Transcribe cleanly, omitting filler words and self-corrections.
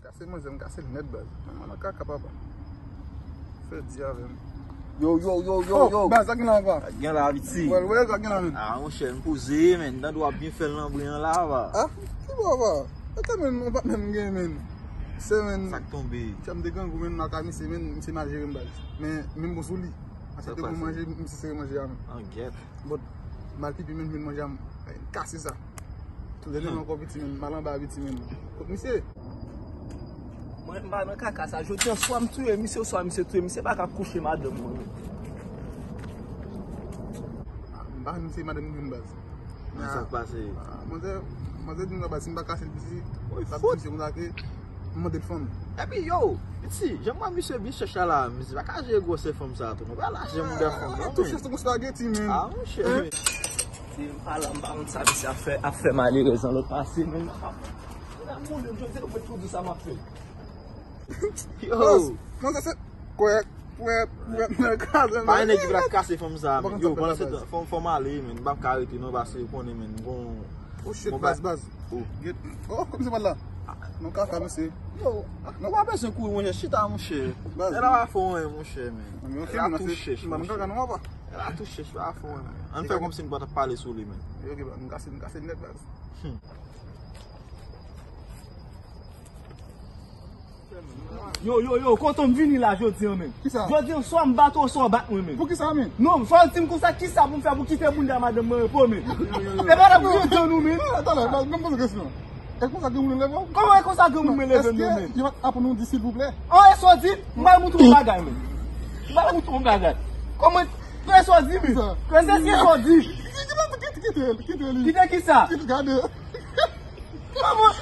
Kase mwen zem kase net baz. Mwen ka kapapa. Fè di avèm. Yo. Baz, ak gen la va. Gen la biti. Wè ak gen la men. Ah, mon cher, m'pose men. Dan do bien faire l'embryon là va. Ah, ki bo va? Ata men, on pa men gen men. Se men. Sak tombe. Cham de gang men maka mi se men, mi se majere mbaz. Men bon sou li. Ase te pou manje, mi se manje am. An get. But mal pipi men manje am. Kase sa. Dene men encore biti men, malan ba biti men. Kote mi se. Mwen kaka sa, jodi an swa mtouye, mi se tuye, mi se baka kouche madame mwen. Mba mi se madame mwen baz. Mwen sa pase. Mwen se di mwen baz, si mba kase l biti. Fout. Mwen de fom. E pi yo, biti, jemwa monsieur bi cherche la, mi se baka je go se fom sa to. Mwen ba la jem de fom. Touche se kon spaghetti men. Ah, mon cher. Si mpala mba mwen sa bisi a fe malirezan lo pase men. Moun yo jodi yo tout di sa ma fe. Yo. Mwen se kwek, Pa ene ki vras kase fom sa men. Yo, pwala se fom ale men. Bam karete nou basi konen men. Oh shit, baz. Oh, kom se wala. Non kaka mi se. Yo, nou pa bese kou mwen chita mwen che. E la wa fon mwen che men. E la touche che. Mwen kaka nou wapa. E la touche che, wa fon men. An fe kom se nou bata pale sou li men. Yo ki ba, mwen kase net baz. Yo, konton vini la jodi an men. Ki sa? Jodi an so mbato ou so bat mwen men. Pou ki sa men? Non, fwa tim kon sa ki sa pou mfe pou kite moun de madame mwen pou men. E ba la pou jodi an nou men. Atan la, mwen pose kesyon. Ek kon sa gen moun leve ou? Koman e kon sa gen moun men leve nou men? Eske, yon apon nou di s'il vous plaît? An e so di, mba moutou mou bagay men. Mba moutou mou bagay. Koman, e so di mi? Kwen se si so di? Kite Kite ki sa? Kite gade. Koman?